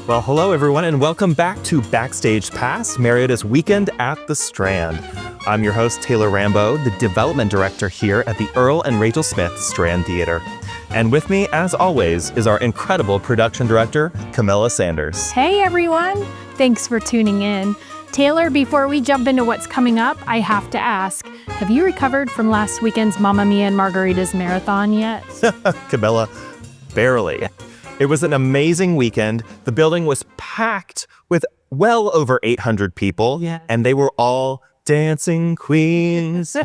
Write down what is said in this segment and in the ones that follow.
Well, hello everyone, and welcome back to Backstage Pass, Marietta's weekend at the Strand. I'm your host, Taylor Rambo, the development director here at the Earl and Rachel Smith Strand Theater. And with me, as always, is our incredible production director, Camilla Sanders. Hey everyone, thanks for tuning in. Taylor, before we jump into what's coming up, I have to ask, have you recovered from last weekend's Mamma Mia and Margarita's marathon yet? Camilla, barely. It was an amazing weekend. The building was packed with well over 800 people, and they were all dancing queens.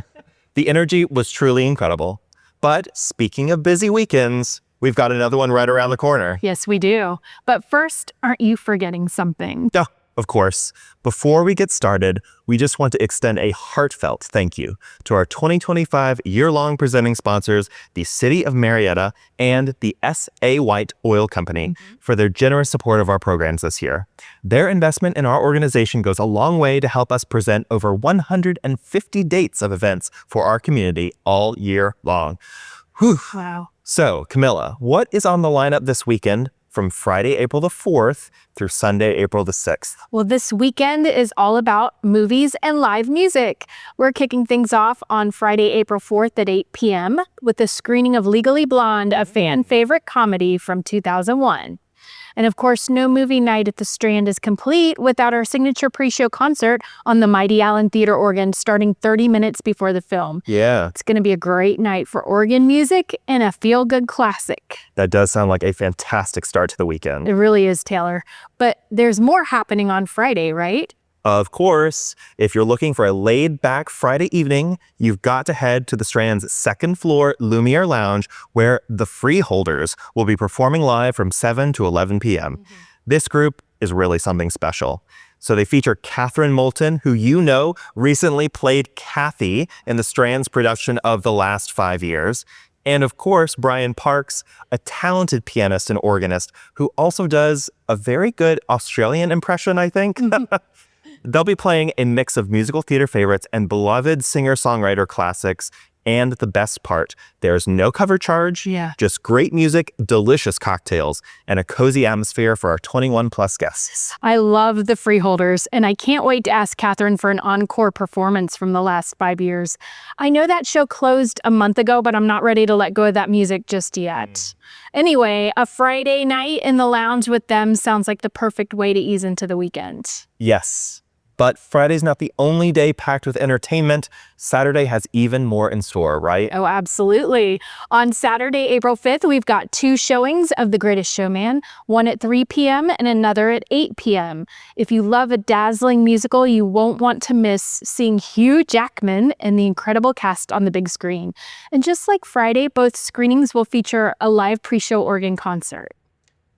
The energy was truly incredible. But speaking of busy weekends, we've got another one right around the corner. Yes, we do. But first, aren't you forgetting something? Oh, of course. Before we get started, we just want to extend a heartfelt thank you to our 2025 year-long presenting sponsors, the City of Marietta and the S.A. White Oil Company, for their generous support of our programs this year. Their investment in our organization goes a long way to help us present over 150 dates of events for our community all year long. Whew. Wow. So, Camilla, what is on the lineup this weekend from Friday, April the 4th through Sunday, April the 6th? Well, this weekend is all about movies and live music. We're kicking things off on Friday, April 4th at 8 p.m. with a screening of Legally Blonde, a fan favorite comedy from 2001. And of course, no movie night at the Strand is complete without our signature pre-show concert on the Mighty Allen Theater organ starting 30 minutes before the film. Yeah. It's going to be a great night for organ music and a feel-good classic. That does sound like a fantastic start to the weekend. It really is, Taylor. But there's more happening on Friday, right? Of course, if you're looking for a laid-back Friday evening, you've got to head to the Strand's second floor Lumiere Lounge, where the Freeholders will be performing live from 7 to 11 p.m. This group is really something special. So they feature Catherine Moulton, who you know recently played Kathy in the Strand's production of The Last 5 Years. And of course, Brian Parks, a talented pianist and organist who also does a very good Australian impression, I think. They'll be playing a mix of musical theater favorites and beloved singer-songwriter classics. And the best part, there's no cover charge, just great music, delicious cocktails, and a cozy atmosphere for our 21-plus guests. I love the Freeholders, and I can't wait to ask Catherine for an encore performance from The Last 5 Years. I know that show closed a month ago, but I'm not ready to let go of that music just yet. Anyway, a Friday night in the lounge with them sounds like the perfect way to ease into the weekend. Yes. But Friday's not the only day packed with entertainment. Saturday has even more in store, right? Oh, absolutely. On Saturday, April 5th, we've got 2 showings of The Greatest Showman, one at 3 p.m. and another at 8 p.m. If you love a dazzling musical, you won't want to miss seeing Hugh Jackman and the incredible cast on the big screen. And just like Friday, both screenings will feature a live pre-show organ concert.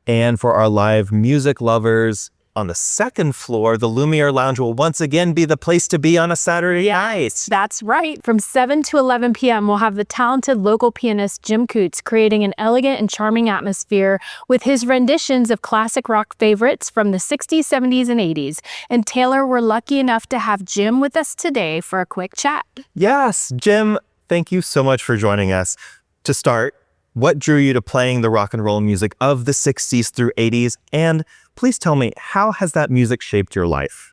And for our live music lovers, on the second floor, the Lumiere Lounge will once again be the place to be on a Saturday night. That's right. From 7 to 11 p.m., we'll have the talented local pianist Jim Coots creating an elegant and charming atmosphere with his renditions of classic rock favorites from the 60s, 70s, and 80s. And Taylor, we're lucky enough to have Jim with us today for a quick chat. Yes, Jim, thank you so much for joining us. To start, what drew you to playing the rock and roll music of the 60s through 80s? And please tell me, how has that music shaped your life?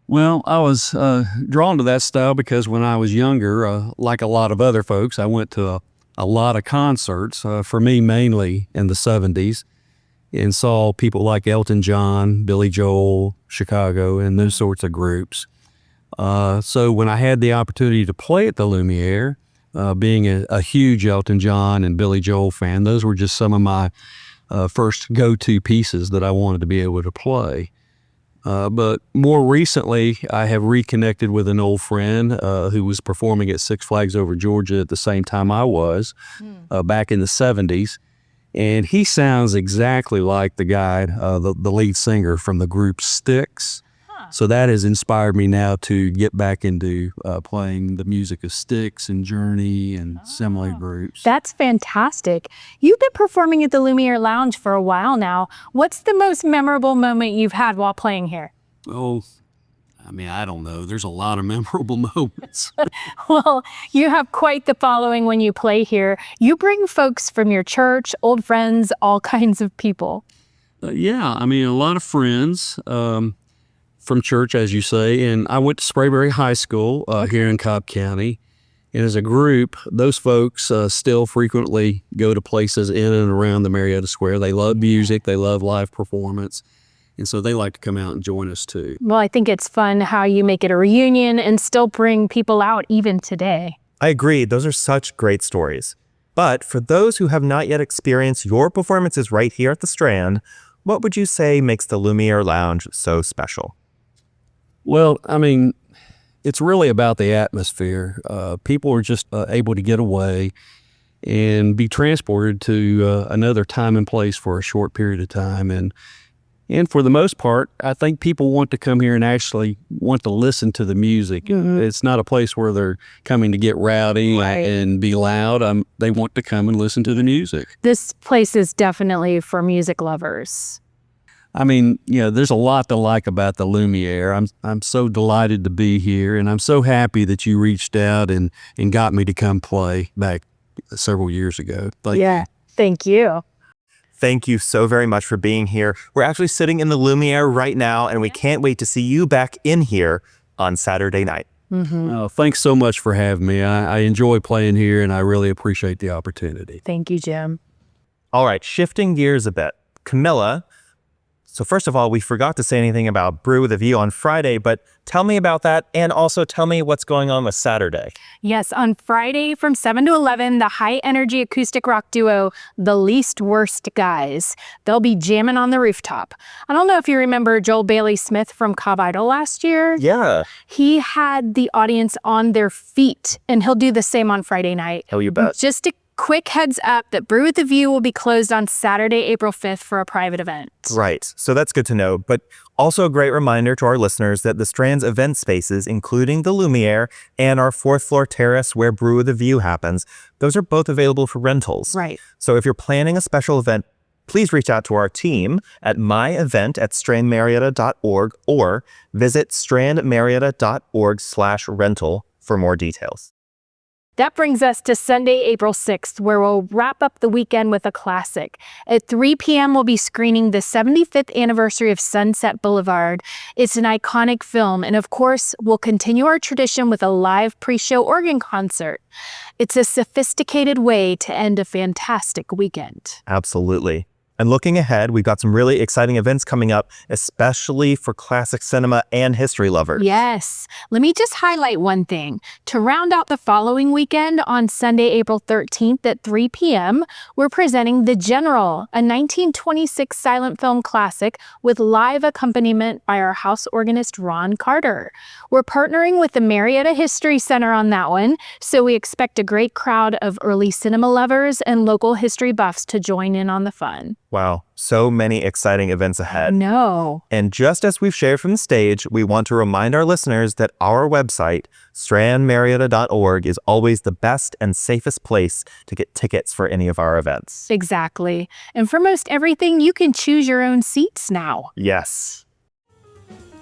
Well, I was drawn to that style because when I was younger, like a lot of other folks, I went to a lot of concerts, for me mainly in the 70s, and saw people like Elton John, Billy Joel, Chicago, and those sorts of groups. So when I had the opportunity to play at the Lumiere, being a huge Elton John and Billy Joel fan, those were just some of my first go-to pieces that I wanted to be able to play. But more recently, I have reconnected with an old friend who was performing at Six Flags Over Georgia at the same time I was, back in the 70s. And he sounds exactly like the guy, the lead singer from the group Styx. So that has inspired me now to get back into playing the music of Styx and Journey and similar groups. That's fantastic. You've been performing at the Lumiere Lounge for a while now. What's the most memorable moment you've had while playing here? Oh, I mean, I don't know. There's a lot of memorable moments. Well, you have quite the following when you play here. You bring folks from your church, old friends, all kinds of people. Yeah, I mean, a lot of friends from church, as you say, and I went to Sprayberry High School here in Cobb County. And as a group, those folks still frequently go to places in and around the Marietta Square. They love music. They love live performance. And so they like to come out and join us too. Well, I think it's fun how you make it a reunion and still bring people out even today. I agree. Those are such great stories. But for those who have not yet experienced your performances right here at the Strand, what would you say makes the Lumiere Lounge so special? Well, I mean, it's really about the atmosphere. People are just able to get away and be transported to another time and place for a short period of time. And for the most part, I think people want to come here and actually want to listen to the music. Mm-hmm. It's not a place where they're coming to get rowdy and be loud. They want to come and listen to the music. This place is definitely for music lovers. I mean, there's a lot to like about the Lumiere. I'm so delighted to be here, and I'm so happy that you reached out and got me to come play back several years ago. Thank you. Thank you so very much for being here. We're actually sitting in the Lumiere right now, and we can't wait to see you back in here on Saturday night. Mm-hmm. Oh, thanks so much for having me. I enjoy playing here, and I really appreciate the opportunity. Thank you, Jim. All right, shifting gears a bit. Camilla, so first of all, we forgot to say anything about Brew with a View on Friday, but tell me about that, and also tell me what's going on with Saturday. Yes, on Friday from 7 to 11, the high-energy acoustic rock duo, The Least Worst Guys. They'll be jamming on the rooftop. I don't know if you remember Joel Bailey Smith from Cobb Idol last year. Yeah. He had the audience on their feet, and he'll do the same on Friday night. Hell, you bet. Just a quick heads up that Brew with a View will be closed on Saturday, April 5th for a private event. Right, so that's good to know, but also a great reminder to our listeners that the Strand's event spaces, including the Lumiere and our 4th floor terrace where Brew with a View happens, those are both available for rentals. Right. So if you're planning a special event, please reach out to our team at myevent@strandmarietta.org or visit strandmarietta.org/rental for more details. That brings us to Sunday, April 6th, where we'll wrap up the weekend with a classic. At 3 p.m., we'll be screening the 75th anniversary of Sunset Boulevard. It's an iconic film, and of course, we'll continue our tradition with a live pre-show organ concert. It's a sophisticated way to end a fantastic weekend. Absolutely. And looking ahead, we've got some really exciting events coming up, especially for classic cinema and history lovers. Yes. Let me just highlight one thing. To round out the following weekend, on Sunday, April 13th at 3 p.m., we're presenting The General, a 1926 silent film classic with live accompaniment by our house organist, Ron Carter. We're partnering with the Marietta History Center on that one, so we expect a great crowd of early cinema lovers and local history buffs to join in on the fun. Wow, so many exciting events ahead. No. And just as we've shared from the stage, we want to remind our listeners that our website, strandmarietta.org, is always the best and safest place to get tickets for any of our events. Exactly. And for most everything, you can choose your own seats now. Yes.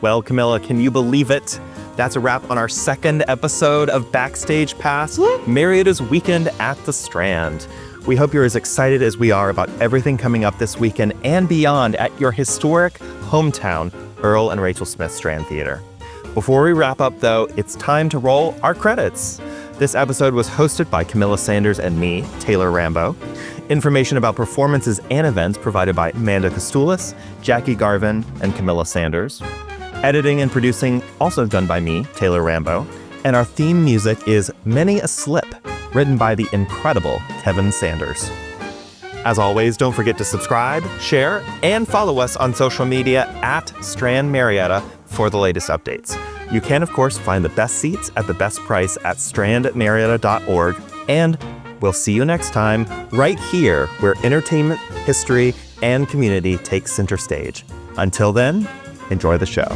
Well, Camilla, can you believe it? That's a wrap on our second episode of Backstage Pass, Marietta's Weekend at the Strand. We hope you're as excited as we are about everything coming up this weekend and beyond at your historic hometown, Earl and Rachel Smith Strand Theater. Before we wrap up, though, it's time to roll our credits. This episode was hosted by Camilla Sanders and me, Taylor Rambo. Information about performances and events provided by Amanda Kostoulis, Jackie Garvin, and Camilla Sanders. Editing and producing also done by me, Taylor Rambo. And our theme music is Many a Slip, written by the incredible Kevin Sanders. As always, don't forget to subscribe, share, and follow us on social media at Strand Marietta for the latest updates. You can, of course, find the best seats at the best price at strandmarietta.org, and we'll see you next time right here where entertainment, history, and community take center stage. Until then, enjoy the show.